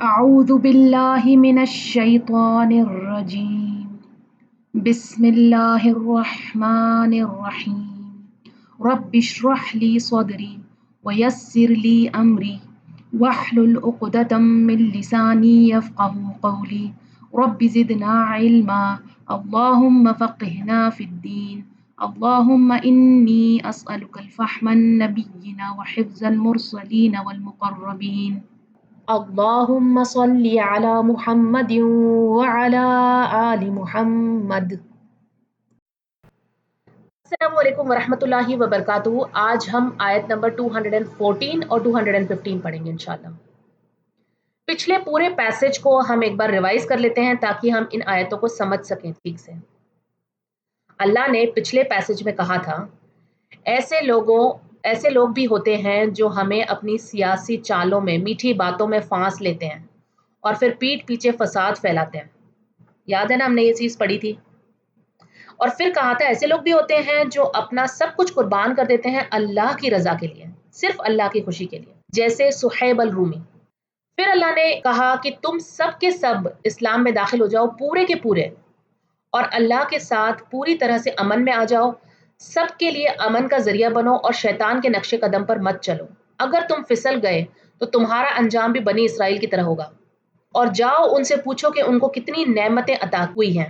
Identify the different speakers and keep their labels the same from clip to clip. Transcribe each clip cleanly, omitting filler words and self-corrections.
Speaker 1: أعوذ بالله من الشيطان الرجيم بسم الله الرحمن الرحيم رب اشرح لي صدري ويسر لي أمري واحلل عقدة من لساني يفقه قولي رب زدنا علما اللهم فقهنا في الدين اللهم إني أسألك الفهم النبيين وحفظ المرسلين والمقربين اللهم صل على محمد وعلى آل محمد۔ السلام علیکم ورحمۃ اللہ وبرکاتہ۔ آج ہم آیت نمبر 214 اور 215 پڑھیں گے انشاءاللہ۔ پچھلے پورے پیسج کو ہم ایک بار ریوائز کر لیتے ہیں تاکہ ہم ان آیتوں کو سمجھ سکیں ٹھیک سے۔ اللہ نے پچھلے پیسج میں کہا تھا ایسے لوگ بھی ہوتے ہیں جو ہمیں اپنی سیاسی چالوں میں میٹھی باتوں میں پھانس لیتے ہیں اور پھر پیٹھ پیچھے فساد پھیلاتے ہیں۔ یاد ہے نا، ہم نے یہ چیز پڑھی تھی۔ اور پھر کہا تھا ایسے لوگ بھی ہوتے ہیں جو اپنا سب کچھ قربان کر دیتے ہیں اللہ کی رضا کے لیے، صرف اللہ کی خوشی کے لیے، جیسے صہیب الرومی۔ پھر اللہ نے کہا کہ تم سب کے سب اسلام میں داخل ہو جاؤ، پورے کے پورے، اور اللہ کے ساتھ پوری طرح سے امن میں آ جاؤ، سب کے لیے امن کا ذریعہ بنو اور شیطان کے نقش قدم پر مت چلو۔ اگر تم پھسل گئے تو تمہارا انجام بھی بنی اسرائیل کی طرح ہوگا۔ اور جاؤ ان سے پوچھو کہ ان کو کتنی نعمتیں عطا ہوئی ہیں،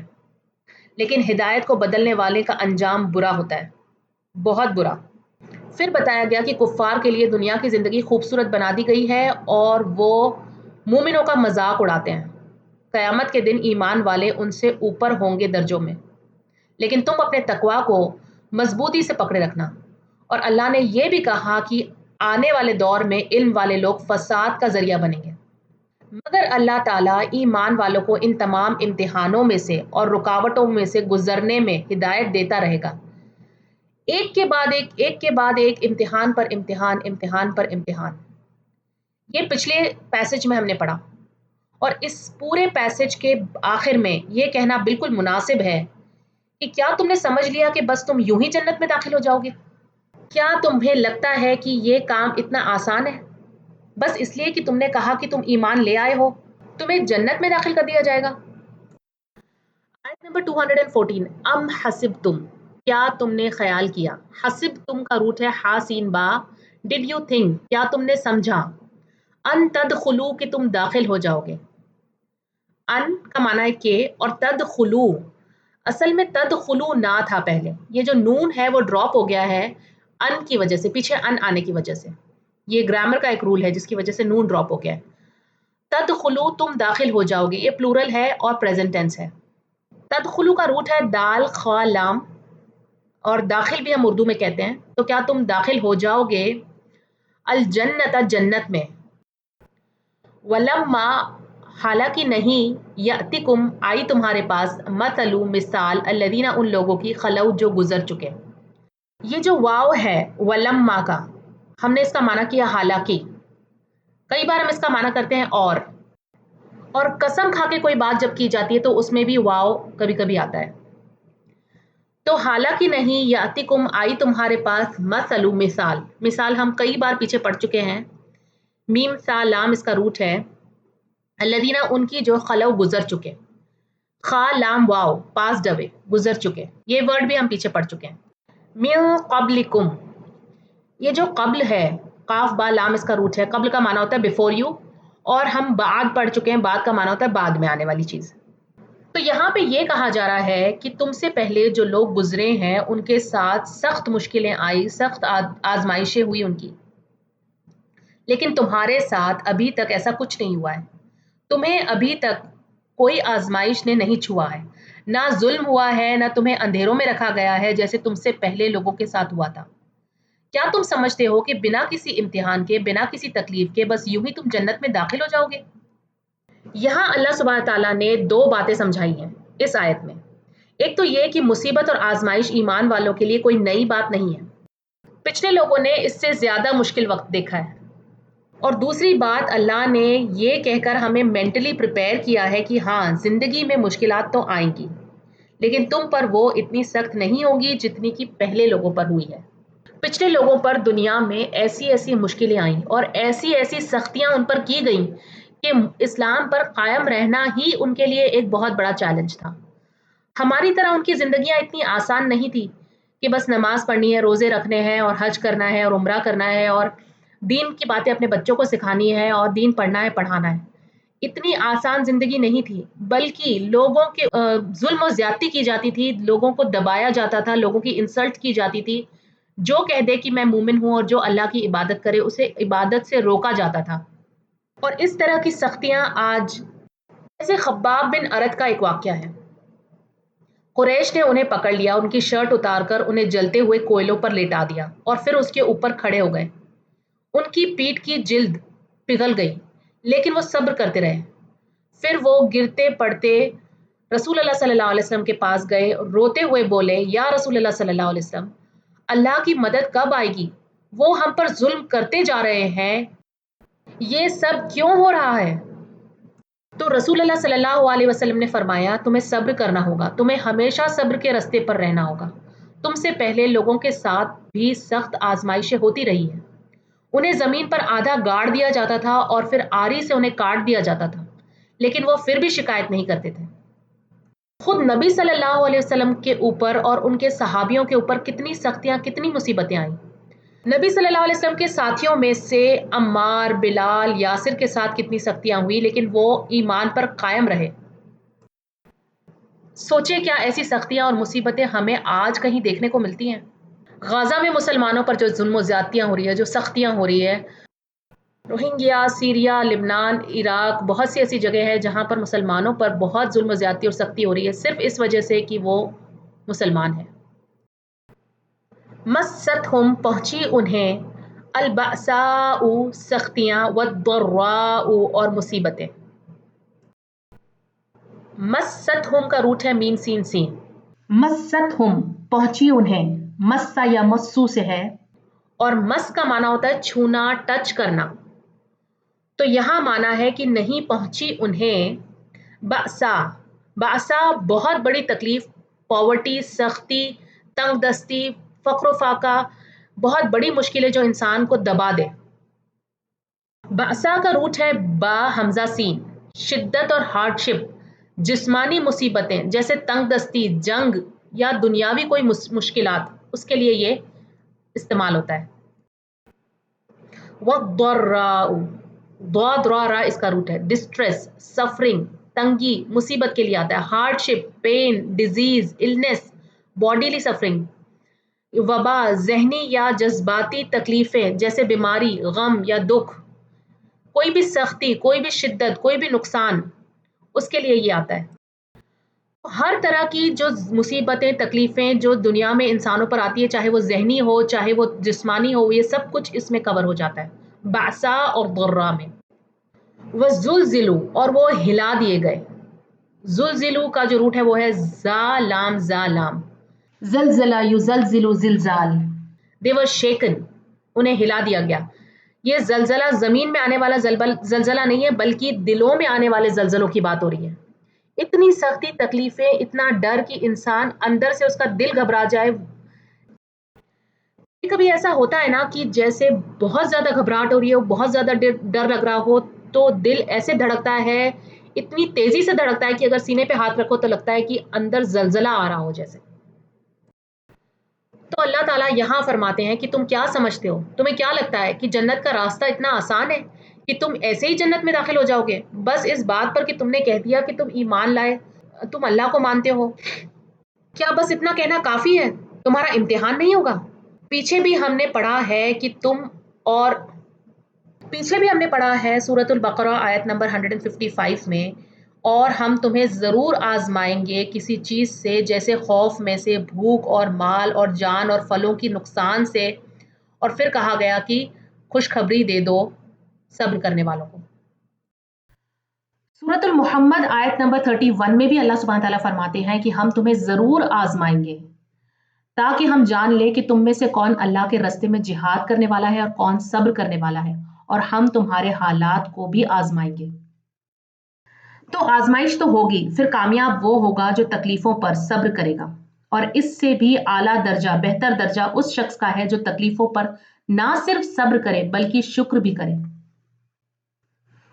Speaker 1: لیکن ہدایت کو بدلنے والے کا انجام برا ہوتا ہے، بہت برا۔ پھر بتایا گیا کہ کفار کے لیے دنیا کی زندگی خوبصورت بنا دی گئی ہے اور وہ مومنوں کا مذاق اڑاتے ہیں۔ قیامت کے دن ایمان والے ان سے اوپر ہوں گے درجوں میں، لیکن تم اپنے تقوی کو مضبوطی سے پکڑے رکھنا۔ اور اللہ نے یہ بھی کہا کہ آنے والے دور میں علم والے لوگ فساد کا ذریعہ بنیں گے، مگر اللہ تعالیٰ ایمان والوں کو ان تمام امتحانوں میں سے اور رکاوٹوں میں سے گزرنے میں ہدایت دیتا رہے گا، ایک کے بعد ایک امتحان پر امتحان، امتحان پر امتحان۔ یہ پچھلے پیسج میں ہم نے پڑھا، اور اس پورے پیسج کے آخر میں یہ کہنا بالکل مناسب ہے کہ کیا تم نے سمجھ لیا کہ بس تم یوں ہی جنت میں داخل ہو جاؤ گے؟ کیا تمہیں لگتا ہے کہ یہ کام اتنا آسان ہے؟ بس اس لیے کہ تم نے کہا کہ تم ایمان لے آئے ہو تمہیں جنت میں داخل کر دیا جائے گا؟ آیت نمبر 214، ام حسبتم، کیا تم نے خیال کیا؟ حسبتم کا روٹ ہے حاسین با، ڈڈ یو تھنک، کیا تم نے سمجھا؟ ان تدخلو، کہ تم داخل ہو جاؤ گے۔ ان کا معنی ہے کہ، اور تدخلو اصل میں تدخلو نہ تھا پہلے، یہ جو نون ہے وہ ڈراپ ہو گیا ہے ان کی وجہ سے، پیچھے ان آنے کی وجہ سے۔ یہ گرامر کا ایک رول ہے جس کی وجہ سے نون ڈراپ ہو گیا ہے۔ تدخلو، تم داخل ہو جاؤ گے، یہ پلورل ہے اور پریزنٹ ٹینس ہے۔ تدخلو کا روٹ ہے دال خا لام، اور داخل بھی ہم اردو میں کہتے ہیں، تو کیا تم داخل ہو جاؤ گے الجنت، جنت میں۔ ولما، حالانکہ نہیں، یاتکم، آئی تمہارے پاس، مثلو، مثال، الذین، ان لوگوں کی، خلو، جو گزر چکے۔ یہ جو واو ہے ولما کا، ہم نے اس کا معنی کیا حالانکہ، کئی بار ہم اس کا معنی کرتے ہیں اور قسم کھا کے کوئی بات جب کی جاتی ہے تو اس میں بھی واو کبھی کبھی آتا ہے۔ تو حالانکہ نہیں، یاتکم، آئی تمہارے پاس، مثلو، مثال، مثال ہم کئی بار پیچھے پڑھ چکے ہیں، میم سا لام اس کا روٹ ہے، الذین، ان کی، جو خلو، گزر چکے، خا لام واو، پاسڈ اوے، گزر چکے، یہ ورڈ بھی ہم پیچھے پڑھ چکے ہیں۔ من قبلکم، یہ جو قبل ہے، قاف با لام اس کا روٹ ہے، قبل کا معنی ہوتا ہے بیفور یو، اور ہم بعد پڑھ چکے ہیں، بعد کا معنی ہوتا ہے بعد میں آنے والی چیز۔ تو یہاں پہ یہ کہا جا رہا ہے کہ تم سے پہلے جو لوگ گزرے ہیں ان کے ساتھ سخت مشکلیں آئی، سخت آزمائشیں ہوئی ان کی، لیکن تمہارے ساتھ ابھی تک ایسا کچھ نہیں ہوا ہے، تمہیں ابھی تک کوئی آزمائش نے نہیں چھوا ہے، نہ ظلم ہوا ہے، نہ تمہیں اندھیروں میں رکھا گیا ہے جیسے تم سے پہلے لوگوں کے ساتھ ہوا تھا۔ کیا تم سمجھتے ہو کہ بنا کسی امتحان کے، بنا کسی تکلیف کے، بس یوں ہی تم جنت میں داخل ہو جاؤ گے؟ یہاں اللہ سبحانہ تعالیٰ نے دو باتیں سمجھائی ہیں اس آیت میں۔ ایک تو یہ کہ مصیبت اور آزمائش ایمان والوں کے لیے کوئی نئی بات نہیں ہے، پچھلے لوگوں نے اس سے زیادہ مشکل وقت دیکھا ہے۔ اور دوسری بات، اللہ نے یہ کہہ کر ہمیں مینٹلی پریپیئر کیا ہے کہ ہاں، زندگی میں مشکلات تو آئیں گی، لیکن تم پر وہ اتنی سخت نہیں ہوگی جتنی کہ پہلے لوگوں پر ہوئی ہے۔ پچھلے لوگوں پر دنیا میں ایسی ایسی مشکلیں آئیں اور ایسی ایسی سختیاں ان پر کی گئیں کہ اسلام پر قائم رہنا ہی ان کے لیے ایک بہت بڑا چیلنج تھا۔ ہماری طرح ان کی زندگیاں اتنی آسان نہیں تھی کہ بس نماز پڑھنی ہے، روزے رکھنے ہیں اور حج کرنا ہے اور عمرہ کرنا ہے اور دین کی باتیں اپنے بچوں کو سکھانی ہے اور دین پڑھنا ہے، پڑھانا ہے۔ اتنی آسان زندگی نہیں تھی، بلکہ لوگوں کے ظلم و زیادتی کی جاتی تھی، لوگوں کو دبایا جاتا تھا، لوگوں کی انسلٹ کی جاتی تھی۔ جو کہہ دے کہ میں مومن ہوں اور جو اللہ کی عبادت کرے اسے عبادت سے روکا جاتا تھا۔ اور اس طرح کی سختیاں آج جیسے خباب بن ارد کا ایک واقعہ ہے۔ قریش نے انہیں پکڑ لیا، ان کی شرٹ اتار کر انہیں جلتے ہوئے کوئلوں پر لیٹا دیا اور پھر اس کے اوپر کھڑے ہو گئے۔ ان کی پیٹھ کی جلد پگھل گئی لیکن وہ صبر کرتے رہے۔ پھر وہ گرتے پڑتے رسول اللہ صلی اللہ علیہ وسلم کے پاس گئے، روتے ہوئے بولے، یا رسول اللہ صلی اللہ علیہ وسلم، اللہ کی مدد کب آئے گی؟ وہ ہم پر ظلم کرتے جا رہے ہیں، یہ سب کیوں ہو رہا ہے؟ تو رسول اللہ صلی اللہ علیہ وسلم نے فرمایا، تمہیں صبر کرنا ہوگا، تمہیں ہمیشہ صبر کے راستے پر رہنا ہوگا۔ تم سے پہلے لوگوں کے ساتھ بھی سخت آزمائشیں ہوتی رہی ہیں۔ انہیں زمین پر آدھا گاڑ دیا جاتا تھا اور پھر آری سے انہیں کاٹ دیا جاتا تھا، لیکن وہ پھر بھی شکایت نہیں کرتے تھے۔ خود نبی صلی اللہ علیہ وسلم کے اوپر اور ان کے صحابیوں کے اوپر کتنی سختیاں، کتنی مصیبتیں آئیں۔ نبی صلی اللہ علیہ وسلم کے ساتھیوں میں سے عمار، بلال، یاسر کے ساتھ کتنی سختیاں ہوئی، لیکن وہ ایمان پر قائم رہے۔ سوچیں کیا ایسی سختیاں اور مصیبتیں ہمیں آج کہیں دیکھنے کو ملتی ہیں؟ غزہ میں مسلمانوں پر جو ظلم و زیادتیاں ہو رہی ہے، جو سختیاں ہو رہی ہے، روہنگیا، سیریا، لبنان، عراق، بہت سی ایسی جگہ ہے جہاں پر مسلمانوں پر بہت ظلم و زیادتی اور سختی ہو رہی ہے، صرف اس وجہ سے کہ وہ مسلمان ہیں۔ مستہم پہنچی انہیں البأساء سختیاں، والضراء اور مصیبتیں۔ مستہم کا روٹ ہے میم سین سین۔ مستہم پہنچی انہیں، مسا یا مسو سے ہے اور مس کا معنی ہوتا ہے چھونا، ٹچ کرنا۔ تو یہاں معنی ہے کہ نہیں پہنچی انہیں بأسا۔ بأسا بہت بڑی تکلیف، پاورٹی، سختی، تنگ دستی، فقر و فاقہ، بہت بڑی مشکلیں جو انسان کو دبا دے۔ بأسا کا روٹ ہے با حمزہ سین۔ شدت اور ہارڈ شپ، جسمانی مصیبتیں جیسے تنگ دستی، جنگ یا دنیاوی کوئی مشکلات، اس کے لیے یہ استعمال ہوتا ہے۔ والضراء، ضاد را را اس کا روٹ ہے۔ ڈسٹریس، سفرنگ، تنگی، مصیبت کے لیے آتا ہے۔ Hardship, pain, disease, illness, bodily suffering. وبا، ذہنی یا جذباتی تکلیفیں جیسے بیماری، غم یا دکھ، کوئی بھی سختی، کوئی بھی شدت، کوئی بھی نقصان، اس کے لیے یہ آتا ہے۔ ہر طرح کی جو مصیبتیں، تکلیفیں جو دنیا میں انسانوں پر آتی ہے، چاہے وہ ذہنی ہو، چاہے وہ جسمانی ہو، یہ سب کچھ اس میں کور ہو جاتا ہے بأسا اور ضراء میں۔ وزلزلوا، اور وہ ہلا دیے گئے۔ زلزلوا کا جو روٹ ہے وہ ہے زا لام زا لام۔ زلزلہ یزلزل زلزال، they were shaken، انہیں ہلا دیا گیا۔ یہ زلزلہ زمین میں آنے والا زلزلہ نہیں ہے، بلکہ دلوں میں آنے والے زلزلوں کی بات ہو رہی ہے۔ اتنی سختی، تکلیفیں، اتنا ڈر کہ انسان اندر سے اس کا دل گھبرا جائے۔ کبھی ایسا ہوتا ہے نا کہ جیسے بہت زیادہ گھبراہٹ ہو رہی ہے، بہت زیادہ ڈر لگ رہا ہو تو دل ایسے دھڑکتا ہے، اتنی تیزی سے دھڑکتا ہے کہ اگر سینے پہ ہاتھ رکھو تو لگتا ہے کہ اندر زلزلہ آ رہا ہو جیسے۔ تو اللہ تعالیٰ یہاں فرماتے ہیں کہ تم کیا سمجھتے ہو، تمہیں کیا لگتا ہے کہ جنت کا راستہ اتنا آسان ہے کہ تم ایسے ہی جنت میں داخل ہو جاؤ گے بس اس بات پر کہ تم نے کہہ دیا کہ تم ایمان لائے، تم اللہ کو مانتے ہو؟ کیا بس اتنا کہنا کافی ہے؟ تمہارا امتحان نہیں ہوگا؟ پیچھے بھی ہم نے پڑھا ہے سورۃ البقرہ آیت نمبر 155 میں، اور ہم تمہیں ضرور آزمائیں گے کسی چیز سے، جیسے خوف میں سے، بھوک اور مال اور جان اور پھلوں کی نقصان سے، اور پھر کہا گیا کہ خوشخبری دے دو صبر کرنے والوں کو۔ سورۃ المحمد آیت نمبر 31 میں بھی اللہ سبحانہ تعالیٰ فرماتے ہیں کہ ہم تمہیں ضرور آزمائیں گے تاکہ ہم جان لیں کہ تم میں سے کون اللہ کے راستے میں جہاد کرنے والا ہے اور کون صبر کرنے والا ہے، اور ہم تمہارے حالات کو بھی آزمائیں گے۔ تو آزمائش تو ہوگی، پھر کامیاب وہ ہوگا جو تکلیفوں پر صبر کرے گا، اور اس سے بھی اعلیٰ درجہ، بہتر درجہ اس شخص کا ہے جو تکلیفوں پر نہ صرف صبر کرے بلکہ شکر بھی کرے۔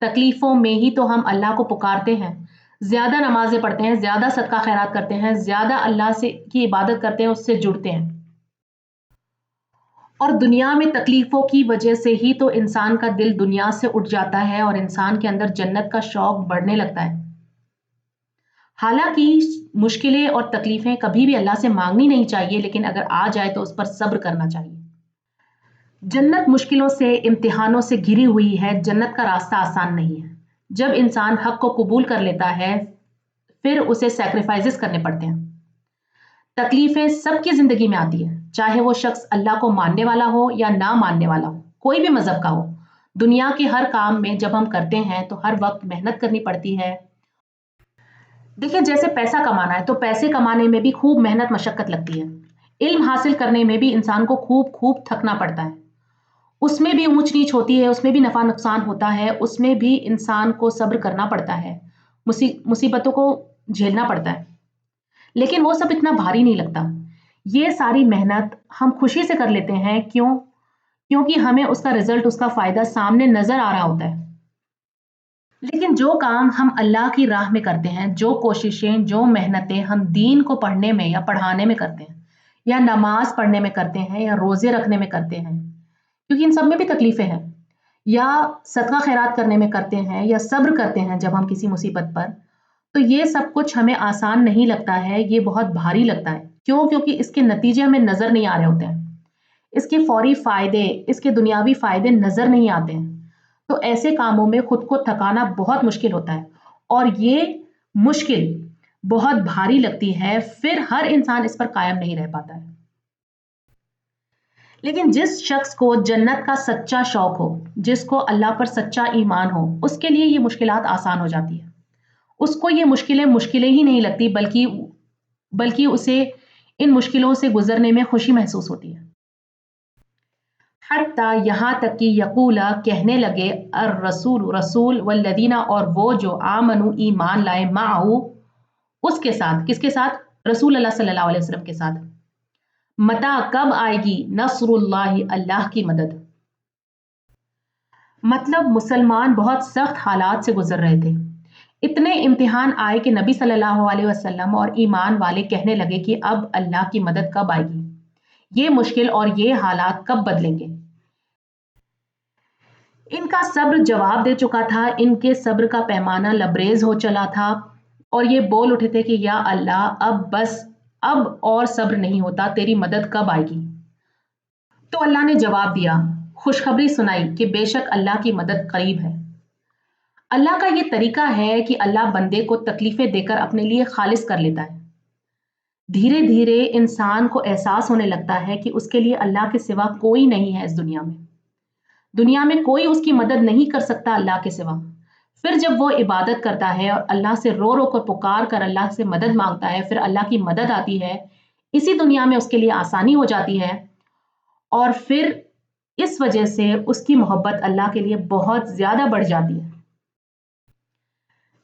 Speaker 1: تکلیفوں میں ہی تو ہم اللہ کو پکارتے ہیں، زیادہ نمازیں پڑھتے ہیں، زیادہ صدقہ خیرات کرتے ہیں، زیادہ اللہ سے کی عبادت کرتے ہیں، اس سے جڑتے ہیں. اور دنیا میں تکلیفوں کی وجہ سے ہی تو انسان کا دل دنیا سے اٹھ جاتا ہے اور انسان کے اندر جنت کا شوق بڑھنے لگتا ہے. حالانکہ مشکلیں اور تکلیفیں کبھی بھی اللہ سے مانگنی نہیں چاہیے، لیکن اگر آ جائے تو اس پر صبر کرنا چاہیے. جنت مشکلوں سے، امتحانوں سے گھری ہوئی ہے. جنت کا راستہ آسان نہیں ہے. جب انسان حق کو قبول کر لیتا ہے پھر اسے سیکریفائسز کرنے پڑتے ہیں. تکلیفیں سب کی زندگی میں آتی ہیں، چاہے وہ شخص اللہ کو ماننے والا ہو یا نہ ماننے والا ہو، کوئی بھی مذہب کا ہو. دنیا کے ہر کام میں جب ہم کرتے ہیں تو ہر وقت محنت کرنی پڑتی ہے. دیکھیں جیسے پیسہ کمانا ہے تو پیسے کمانے میں بھی خوب محنت مشقت لگتی ہے. علم حاصل کرنے میں بھی انسان کو خوب تھکنا پڑتا ہے. اس میں بھی اونچ نیچ ہوتی ہے، اس میں بھی نفع نقصان ہوتا ہے، اس میں بھی انسان کو صبر کرنا پڑتا ہے، مصیبتوں کو جھیلنا پڑتا ہے. لیکن وہ سب اتنا بھاری نہیں لگتا. یہ ساری محنت ہم خوشی سے کر لیتے ہیں. کیونکہ ہمیں اس کا رزلٹ، اس کا فائدہ سامنے نظر آ رہا ہوتا ہے. لیکن جو کام ہم اللہ کی راہ میں کرتے ہیں، جو کوششیں، جو محنتیں ہم دین کو پڑھنے میں یا پڑھانے میں کرتے ہیں، یا نماز پڑھنے میں کرتے ہیں، یا روزے رکھنے میں کرتے ہیں، کیونکہ ان سب میں بھی تکلیفیں ہیں، یا صدقہ خیرات کرنے میں کرتے ہیں، یا صبر کرتے ہیں جب ہم کسی مصیبت پر، تو یہ سب کچھ ہمیں آسان نہیں لگتا ہے. یہ بہت بھاری لگتا ہے. کیونکہ اس کے نتیجے ہمیں نظر نہیں آ رہے ہوتے ہیں. اس کے فوری فائدے، اس کے دنیاوی فائدے نظر نہیں آتے ہیں. تو ایسے کاموں میں خود کو تھکانا بہت مشکل ہوتا ہے، اور یہ مشکل بہت بھاری لگتی ہے. پھر ہر انسان اس پر قائم نہیں رہ پاتا ہے. لیکن جس شخص کو جنت کا سچا شوق ہو، جس کو اللہ پر سچا ایمان ہو، اس کے لیے یہ مشکلات آسان ہو جاتی ہے. اس کو یہ مشکلیں ہی نہیں لگتی، بلکہ اسے ان مشکلوں سے گزرنے میں خوشی محسوس ہوتی ہے. حتیٰ یہاں تک کہ یقولا کہنے لگے رسول والذین، اور وہ جو آمنو ایمان لائے، معہو اس کے ساتھ. کس کے ساتھ؟ رسول اللہ صلی اللہ علیہ وسلم کے ساتھ. متا کب آئے گی؟ نصر اللہ، اللہ کی مدد. مطلب مسلمان بہت سخت حالات سے گزر رہے تھے. اتنے امتحان آئے کہ نبی صلی اللہ علیہ وسلم اور ایمان والے کہنے لگے کہ اب اللہ کی مدد کب آئے گی، یہ مشکل اور یہ حالات کب بدلیں گے. ان کا صبر جواب دے چکا تھا. ان کے صبر کا پیمانہ لبریز ہو چلا تھا، اور یہ بول اٹھے تھے کہ یا اللہ اب اور صبر نہیں ہوتا، تیری مدد کب آئے گی. تو اللہ نے جواب دیا، خوشخبری سنائی کہ بے شک اللہ کی مدد قریب ہے. اللہ کا یہ طریقہ ہے کہ اللہ بندے کو تکلیفیں دے کر اپنے لیے خالص کر لیتا ہے. دھیرے دھیرے انسان کو احساس ہونے لگتا ہے کہ اس کے لیے اللہ کے سوا کوئی نہیں ہے. اس دنیا میں کوئی اس کی مدد نہیں کر سکتا اللہ کے سوا. پھر جب وہ عبادت کرتا ہے اور اللہ سے رو رو کر پکار کر اللہ سے مدد مانگتا ہے، پھر اللہ کی مدد آتی ہے. اسی دنیا میں اس کے لیے آسانی ہو جاتی ہے، اور پھر اس وجہ سے اس کی محبت اللہ کے لیے بہت زیادہ بڑھ جاتی ہے.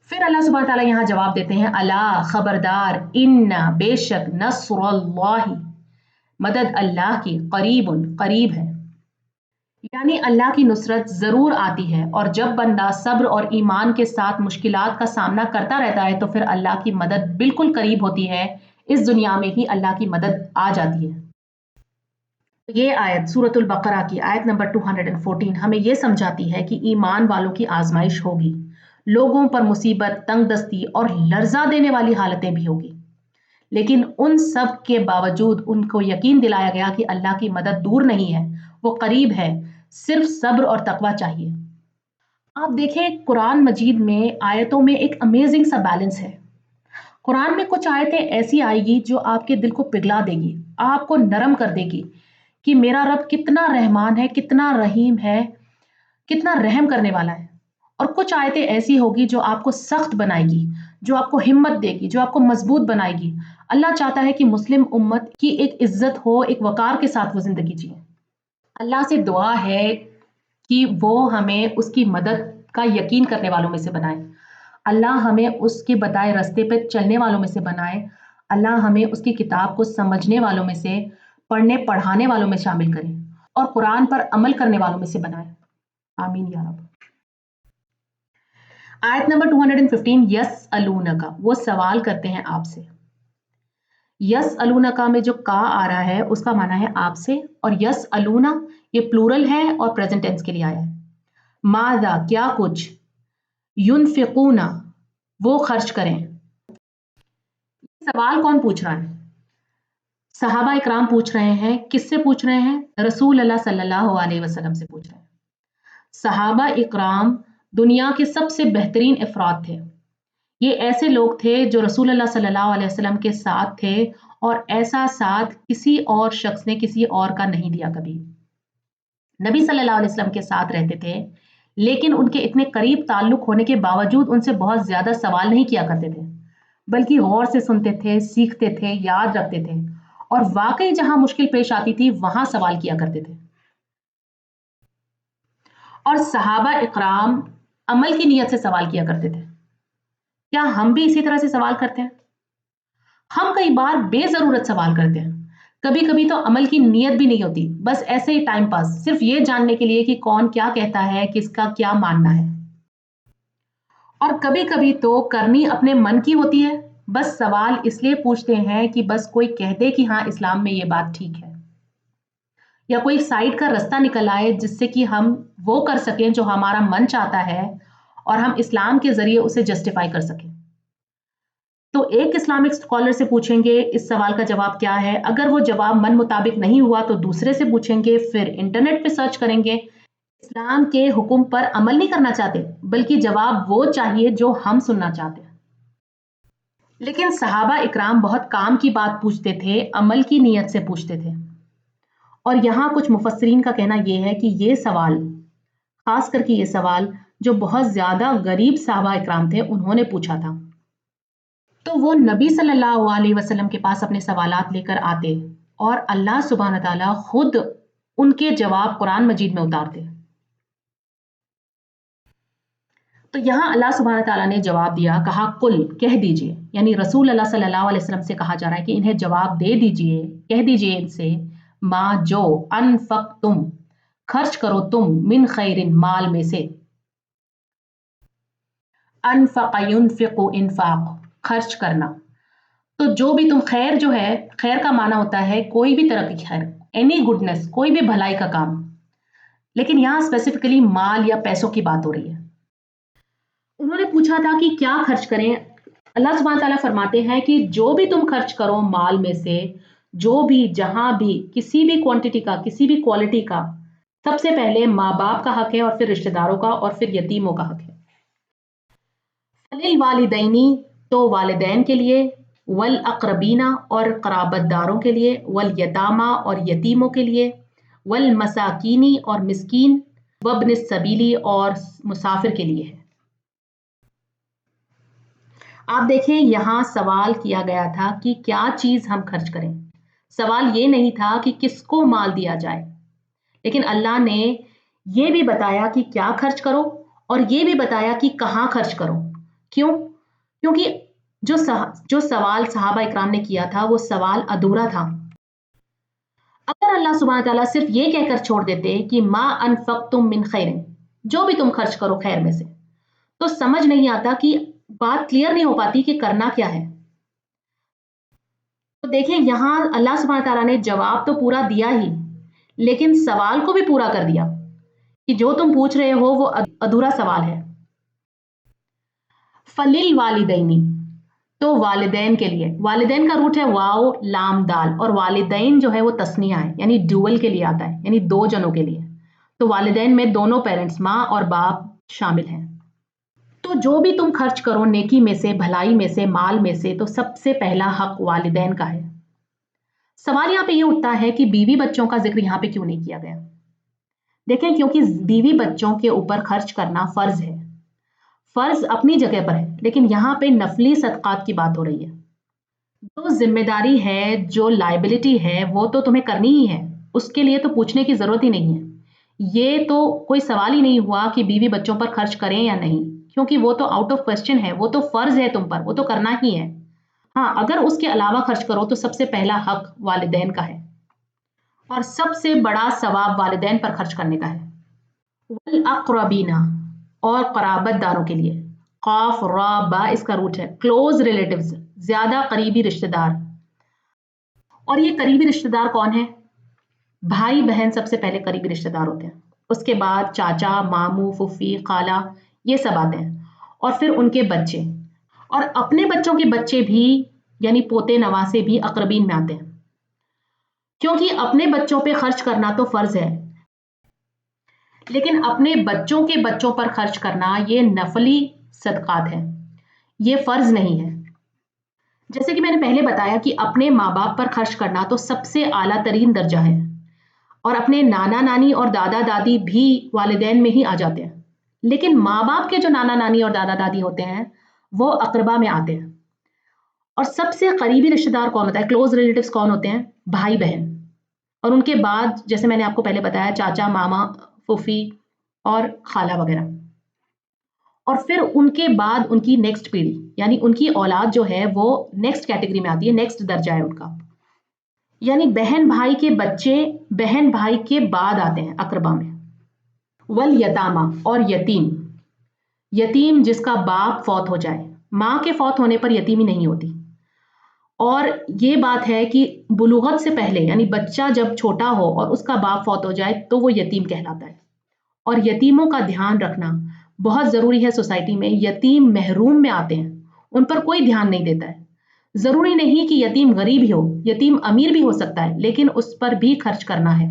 Speaker 1: پھر اللہ سبحانہ تعالیٰ یہاں جواب دیتے ہیں، الا خبردار، ان بے شک، نصر اللہ، مدد اللہ کی، قریب ہے. یعنی اللہ کی نصرت ضرور آتی ہے. اور جب بندہ صبر اور ایمان کے ساتھ مشکلات کا سامنا کرتا رہتا ہے تو پھر اللہ کی مدد بالکل قریب ہوتی ہے. اس دنیا میں ہی اللہ کی مدد آ جاتی ہے. یہ آیت سورۃ البقرہ کی آیت نمبر 214 ہمیں یہ سمجھاتی ہے کہ ایمان والوں کی آزمائش ہوگی. لوگوں پر مصیبت، تنگ دستی اور لرزا دینے والی حالتیں بھی ہوگی، لیکن ان سب کے باوجود ان کو یقین دلایا گیا کہ اللہ کی مدد دور نہیں ہے، وہ قریب ہے. صرف صبر اور تقوی چاہیے. آپ دیکھیں قرآن مجید میں آیتوں میں ایک امیزنگ سا بیلنس ہے. قرآن میں کچھ آیتیں ایسی آئے گی جو آپ کے دل کو پگھلا دے گی، آپ کو نرم کر دے گی کہ میرا رب کتنا رحمان ہے، کتنا رحیم ہے، کتنا رحم کرنے والا ہے. اور کچھ آیتیں ایسی ہوگی جو آپ کو سخت بنائے گی، جو آپ کو ہمت دے گی، جو آپ کو مضبوط بنائے گی. اللہ چاہتا ہے کہ مسلم امت کی ایک عزت ہو، ایک وقار کے ساتھ وہ زندگی جیے. اللہ سے دعا ہے کہ وہ ہمیں اس کی مدد کا یقین کرنے والوں میں سے بنائے. اللہ ہمیں اس کے بتائے راستے پہ چلنے والوں میں سے بنائے. اللہ ہمیں اس کی کتاب کو سمجھنے والوں میں سے، پڑھنے پڑھانے والوں میں شامل کرے. اور قرآن پر عمل کرنے والوں میں سے بنائے، آمین یا رب۔ آیت نمبر 215، یسألونک، وہ سوال کرتے ہیں آپ سے۔ یسألونک میں جو کا آ رہا ہے اس کا معنی ہے آپ سے، اور یسألون یہ پلورل ہے اور پریزنٹ ٹینس کے لیے آیا ہے۔ ماذا کیا کچھ، ینفقون وہ خرچ کریں۔ سوال کون پوچھ رہا ہے؟ صحابہ اکرام پوچھ رہے ہیں۔ کس سے پوچھ رہے ہیں؟ رسول اللہ صلی اللہ علیہ وسلم سے پوچھ رہے ہیں۔ صحابہ اکرام دنیا کے سب سے بہترین افراد تھے۔ یہ ایسے لوگ تھے جو رسول اللہ صلی اللہ علیہ وسلم کے ساتھ تھے، اور ایسا ساتھ کسی اور شخص نے کسی اور کا نہیں دیا کبھی۔ نبی صلی اللہ علیہ وسلم کے ساتھ رہتے تھے، لیکن ان کے اتنے قریب تعلق ہونے کے باوجود ان سے بہت زیادہ سوال نہیں کیا کرتے تھے، بلکہ غور سے سنتے تھے، سیکھتے تھے، یاد رکھتے تھے، اور واقعی جہاں مشکل پیش آتی تھی وہاں سوال کیا کرتے تھے۔ اور صحابہ اکرام عمل کی نیت سے سوال کیا کرتے تھے۔ کیا ہم بھی اسی طرح سے سوال کرتے ہیں؟ ہم کئی بار بے ضرورت سوال کرتے ہیں، کبھی کبھی تو عمل کی نیت بھی نہیں ہوتی، بس ایسے ہی ٹائم پاس، صرف یہ جاننے کے لیے کہ کون کیا کہتا ہے، کس کا کیا ماننا ہے۔ اور کبھی کبھی تو کرنی اپنے من کی ہوتی ہے، بس سوال اس لیے پوچھتے ہیں کہ بس کوئی کہہ دے کہ ہاں اسلام میں یہ بات ٹھیک ہے، یا کوئی سائڈ کا رستہ نکل آئے جس سے کہ ہم وہ کر سکیں جو ہمارا من چاہتا ہے، اور ہم اسلام کے ذریعے اسے جسٹیفائی کر سکیں۔ تو ایک اسلامک اسکالر سے پوچھیں گے اس سوال کا جواب کیا ہے، اگر وہ جواب من مطابق نہیں ہوا تو دوسرے سے پوچھیں گے، پھر انٹرنیٹ پہ سرچ کریں گے۔ اسلام کے حکم پر عمل نہیں کرنا چاہتے، بلکہ جواب وہ چاہیے جو ہم سننا چاہتے ہیں۔ لیکن صحابہ اکرام بہت کام کی بات پوچھتے تھے، عمل کی نیت سے پوچھتے تھے۔ اور یہاں کچھ مفسرین کا کہنا یہ ہے کہ یہ سوال، خاص کر کے یہ سوال جو بہت زیادہ غریب صحابہ اکرام تھے انہوں نے پوچھا تھا، تو وہ نبی صلی اللہ علیہ وسلم کے پاس اپنے سوالات لے کر آتے، اور اللہ سبحانہ تعالیٰ خود ان کے جواب قرآن مجید میں اتارتے۔ تو یہاں اللہ سبحانہ تعالیٰ نے جواب دیا، کہا قل، کہہ دیجئے، یعنی رسول اللہ صلی اللہ علیہ وسلم سے کہا جا رہا ہے کہ انہیں جواب دے دیجئے، کہہ دیجئے ان سے، ما جو انفقتم خرچ کرو تم، من خیر مال میں سے، انفق ينفق انفاق خرچ کرنا، تو جو بھی تم خیر، جو ہے خیر کا معنی ہوتا ہے کوئی بھی طرح کی خیر، اینی گڈنس، کوئی بھی بھلائی کا کام، لیکن یہاں اسپیسیفکلی مال یا پیسوں کی بات ہو رہی ہے۔ انہوں نے پوچھا تھا کہ کیا خرچ کریں۔ اللہ سبحانہ تعالیٰ فرماتے ہیں کہ جو بھی تم خرچ کرو مال میں سے، جو بھی، جہاں بھی، کسی بھی کوانٹٹی کا، کسی بھی کوالٹی کا، سب سے پہلے ماں باپ کا حق ہے، اور پھر رشتہ داروں کا، اور پھر یتیموں کا حق ہے۔ فَلِلْوَالِدَيْنِ تو والدین کے لیے، والاقربین اور قرابت داروں کے لیے، والیتامیٰ اور یتیموں کے لیے، والمساکین اور مسکین، وابن السبیل اور مسافر کے لیے ہے۔ آپ دیکھیں یہاں سوال کیا گیا تھا کہ کیا چیز ہم خرچ کریں، سوال یہ نہیں تھا کہ کس کو مال دیا جائے، لیکن اللہ نے یہ بھی بتایا کہ کیا خرچ کرو، اور یہ بھی بتایا کہ کہاں خرچ کرو۔ کیوں؟ کیونکہ جو سوال صحابہ اکرام نے کیا تھا وہ سوال ادھورا تھا۔ اگر اللہ سبحانہ تعالیٰ صرف یہ کہہ کر چھوڑ دیتے کہ ما انفقتم من خیر، جو بھی تم خرچ کرو خیر میں سے، تو سمجھ نہیں آتا، کہ بات کلیئر نہیں ہو پاتی کہ کرنا کیا ہے۔ تو دیکھیں یہاں اللہ سبحانہ تعالیٰ نے جواب تو پورا دیا ہی، لیکن سوال کو بھی پورا کر دیا کہ جو تم پوچھ رہے ہو وہ ادھورا سوال ہے۔ فَلِلْوَالِدَيْنِ تو والدین کے لیے، والدین کا روٹ ہے واو لام دال، اور والدین جو ہے وہ تثنیہ ہے، یعنی ڈوئل کے لیے آتا ہے، یعنی دو جنوں کے لیے، تو والدین میں دونوں پیرنٹس، ماں اور باپ شامل ہیں۔ تو جو بھی تم خرچ کرو نیکی میں سے، بھلائی میں سے، مال میں سے، تو سب سے پہلا حق والدین کا ہے۔ سوال یہاں پہ یہ اٹھتا ہے کہ بیوی بچوں کا ذکر یہاں پہ کیوں نہیں کیا گیا؟ دیکھیں کیونکہ بیوی بچوں کے اوپر خرچ کرنا فرض ہے، فرض اپنی جگہ پر ہے، لیکن یہاں پہ نفلی صدقات کی بات ہو رہی ہے۔ جو ذمہ داری ہے، جو لائبلٹی ہے، وہ تو تمہیں کرنی ہی ہے، اس کے لیے تو پوچھنے کی ضرورت ہی نہیں ہے۔ یہ تو کوئی سوال ہی نہیں ہوا کہ بیوی بچوں پر خرچ کریں یا نہیں، کیونکہ وہ تو آؤٹ آف کوسچن ہے، وہ تو فرض ہے تم پر، وہ تو کرنا ہی ہے۔ ہاں اگر اس کے علاوہ خرچ کرو تو سب سے پہلا حق والدین کا ہے۔ اور سب سے بڑا ثواب والدین پر خرچ کرنے کا ہے. والاقربینا، اور قرابت داروں کے لیے. قاف را با اس کا روٹ ہے. کلوز ریلیٹیوز، زیادہ قریبی رشتہ دار. اور یہ قریبی رشتہ دار کون ہے؟ بھائی بہن سب سے پہلے قریبی رشتہ دار ہوتے ہیں، اس کے بعد چاچا، ماموں، پھوپھی، خالہ، یہ سب آتے ہیں، اور پھر ان کے بچے، اور اپنے بچوں کے بچے بھی یعنی پوتے نواسے بھی اقربین میں آتے ہیں. کیونکہ اپنے بچوں پہ خرچ کرنا تو فرض ہے، لیکن اپنے بچوں کے بچوں پر خرچ کرنا یہ نفلی صدقات ہے، یہ فرض نہیں ہے. جیسے کہ میں نے پہلے بتایا کہ اپنے ماں باپ پر خرچ کرنا تو سب سے اعلیٰ ترین درجہ ہے، اور اپنے نانا نانی اور دادا دادی بھی والدین میں ہی آ جاتے ہیں. لیکن ماں باپ کے جو نانا نانی اور دادا دادی ہوتے ہیں وہ اقربا میں آتے ہیں. اور سب سے قریبی رشتہ دار کون ہوتا ہے؟ کلوز ریلیٹیوز کون ہوتے ہیں؟ بھائی بہن. اور ان کے بعد جیسے میں نے آپ کو پہلے بتایا چاچا، ماما، پھوپھی اور خالہ وغیرہ. اور پھر ان کے بعد ان کی نیکسٹ پیڑھی یعنی ان کی اولاد جو ہے وہ نیکسٹ کیٹیگری میں آتی ہے، نیکسٹ درجہ ہے ان کا. یعنی بہن بھائی کے بچے بہن بھائی کے بعد آتے ہیں اقربا میں. والیتامہ، اور یتیم. یتیم جس کا باپ فوت ہو جائے، ماں کے فوت ہونے پر یتیمی نہیں ہوتی. اور یہ بات ہے کہ بلوغت سے پہلے یعنی بچہ جب چھوٹا ہو اور اس کا باپ فوت ہو جائے تو وہ یتیم کہلاتا ہے. اور یتیموں کا دھیان رکھنا بہت ضروری ہے. سوسائٹی میں یتیم محروم میں آتے ہیں، ان پر کوئی دھیان نہیں دیتا ہے. ضروری نہیں کہ یتیم غریب ہی ہو، یتیم امیر بھی ہو سکتا ہے، لیکن اس پر بھی خرچ کرنا ہے.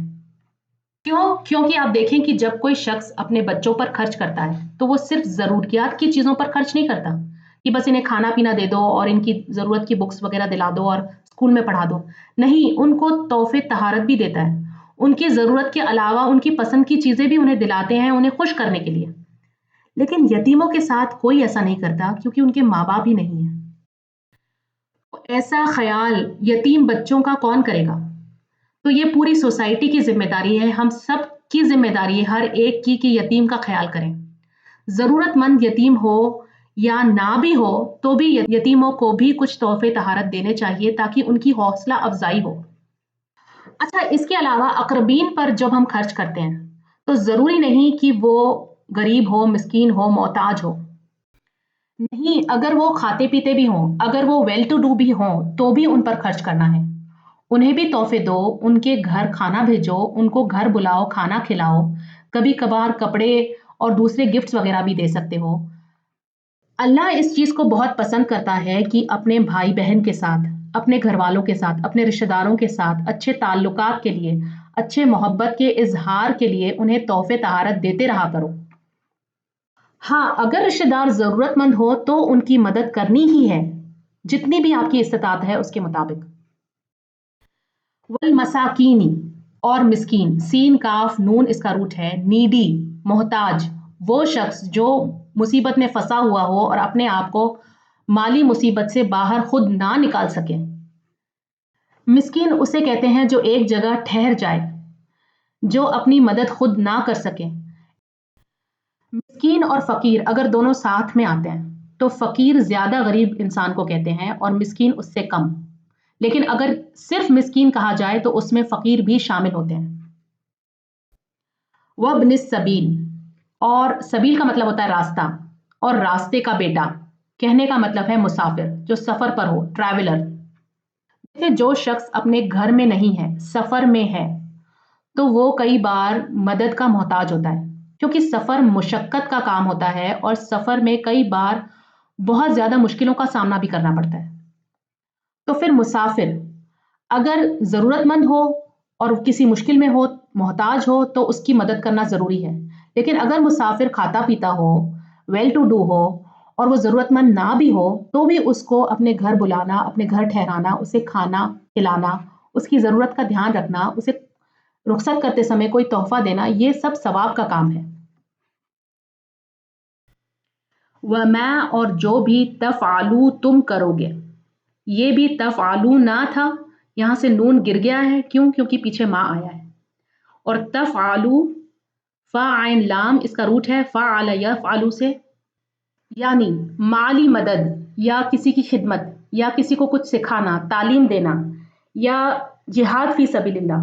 Speaker 1: کیوں؟ کیونکہ آپ دیکھیں کہ جب کوئی شخص اپنے بچوں پر خرچ کرتا ہے تو وہ صرف ضروریات کی چیزوں پر خرچ نہیں کرتا کہ بس انہیں کھانا پینا دے دو اور ان کی ضرورت کی بکس وغیرہ دلا دو اور اسکول میں پڑھا دو. نہیں، ان کو تحفے طہارت بھی دیتا ہے. ان کی ضرورت کے علاوہ ان کی پسند کی چیزیں بھی انہیں دلاتے ہیں انہیں خوش کرنے کے لیے. لیکن یتیموں کے ساتھ کوئی ایسا نہیں کرتا کیونکہ ان کے ماں باپ ہی نہیں ہیں. ایسا خیال یتیم بچوں کا کون کرے گا؟ تو یہ پوری سوسائٹی کی ذمہ داری ہے، ہم سب کی ذمہ داری ہے ہر ایک کی کہ یتیم کا خیال کریں. ضرورت مند یتیم ہو یا نہ بھی ہو تو بھی یتیموں کو بھی کچھ تحفے طہارت دینے چاہیے تاکہ ان کی حوصلہ افزائی ہو. اچھا، اس کے علاوہ اقربین پر جب ہم خرچ کرتے ہیں تو ضروری نہیں کہ وہ غریب ہو، مسکین ہو، محتاج ہو. نہیں، اگر وہ کھاتے پیتے بھی ہوں، اگر وہ ویل ٹو ڈو بھی ہوں تو بھی ان پر خرچ کرنا ہے. انہیں بھی تحفے دو، ان کے گھر کھانا بھیجو، ان کو گھر بلاؤ، کھانا کھلاؤ، کبھی کبھار کپڑے اور دوسرے گفٹس وغیرہ بھی دے سکتے ہو. اللہ اس چیز کو بہت پسند کرتا ہے کہ اپنے بھائی بہن کے ساتھ، اپنے گھر والوں کے ساتھ، اپنے رشتہ داروں کے ساتھ اچھے تعلقات کے لیے، اچھے محبت کے اظہار کے لیے انہیں تحفے طہارت دیتے رہا کرو. ہاں، اگر رشتہ دار ضرورت مند ہو تو ان کی مدد کرنی ہی ہے، جتنی بھی آپ کی استطاعت ہے اس کے مطابق. والمساکینی، اور مسکین. سین کاف نون اس کا روٹ ہے. نیڈی، محتاج، وہ شخص جو مصیبت میں پھنسا ہوا ہو اور اپنے آپ کو مالی مصیبت سے باہر خود نہ نکال سکے. مسکین اسے کہتے ہیں جو ایک جگہ ٹھہر جائے، جو اپنی مدد خود نہ کر سکے. مسکین اور فقیر اگر دونوں ساتھ میں آتے ہیں تو فقیر زیادہ غریب انسان کو کہتے ہیں اور مسکین اس سے کم. لیکن اگر صرف مسکین کہا جائے تو اس میں فقیر بھی شامل ہوتے ہیں. وابن السبیل، اور سبیل کا مطلب ہوتا ہے راستہ، اور راستے کا بیٹا کہنے کا مطلب ہے مسافر جو سفر پر ہو، ٹریولر. دیکھیں، جو شخص اپنے گھر میں نہیں ہے، سفر میں ہے، تو وہ کئی بار مدد کا محتاج ہوتا ہے کیونکہ سفر مشقت کا کام ہوتا ہے اور سفر میں کئی بار بہت زیادہ مشکلوں کا سامنا بھی کرنا پڑتا ہے. تو پھر مسافر اگر ضرورت مند ہو اور کسی مشکل میں ہو، محتاج ہو، تو اس کی مدد کرنا ضروری ہے. لیکن اگر مسافر کھاتا پیتا ہو، ویل ٹو ڈو ہو اور وہ ضرورت مند نہ بھی ہو تو بھی اس کو اپنے گھر بلانا، اپنے گھر ٹھہرانا، اسے کھانا کھلانا، اس کی ضرورت کا دھیان رکھنا، اسے رخصت کرتے سمے کوئی تحفہ دینا، یہ سب ثواب کا کام ہے. وما، اور جو بھی تفعلوا تم کرو گے. یہ بھی تفعلوا نہ تھا، یہاں سے نون گر گیا ہے. کیوں؟ کیونکہ پیچھے ما آیا ہے. اور تفعلوا فا عین لام اس کا روٹ ہے فعل یفعل سے، یعنی مالی مدد یا کسی کی خدمت یا کسی کو کچھ سکھانا، تعلیم دینا یا جہاد فی سبیل اللہ.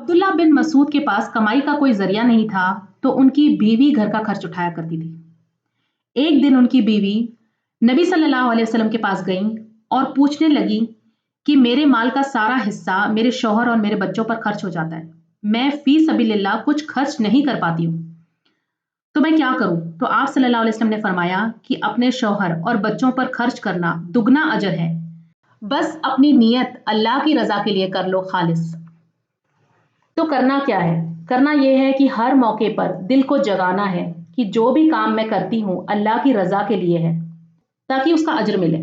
Speaker 2: عبداللہ بن مسعود کے پاس کمائی کا کوئی ذریعہ نہیں تھا تو ان کی بیوی گھر کا خرچ اٹھایا کرتی تھی۔ ایک دن ان کی بیوی نبی صلی اللہ علیہ وسلم کے پاس گئیں اور پوچھنے لگی کہ میرے مال کا سارا حصہ میرے شوہر اور میرے بچوں پر خرچ ہو جاتا ہے، میں فی سبیل اللہ کچھ خرچ نہیں کر پاتی ہوں، تو میں کیا کروں؟ تو آپ صلی اللہ علیہ وسلم نے فرمایا کہ اپنے شوہر اور بچوں پر خرچ کرنا دگنا اجر ہے، بس اپنی نیت اللہ کی رضا کے لیے کر لو خالص۔ تو کرنا کیا ہے؟ کرنا یہ ہے کہ ہر موقع پر دل کو جگانا ہے کہ جو بھی کام میں کرتی ہوں اللہ کی رضا کے لیے ہے تاکہ اس کا اجر ملے۔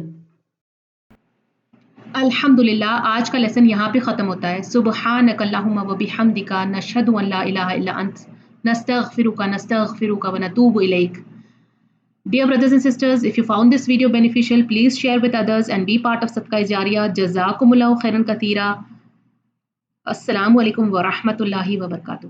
Speaker 2: الحمدللہ، آج کا لیسن یہاں پہ ختم ہوتا ہے۔ سبحانک اللہم و بحمدک، نشہد ان لا الہ الا انت، نستغفرک ونتوب الیک۔ Dear brothers and sisters, if you found this video beneficial, please share with others and be part of Sadaqah Jariyah. Jazakumullahu khairan katheera. Assalamu alaikum wa rahmatullahi wa barakatuh.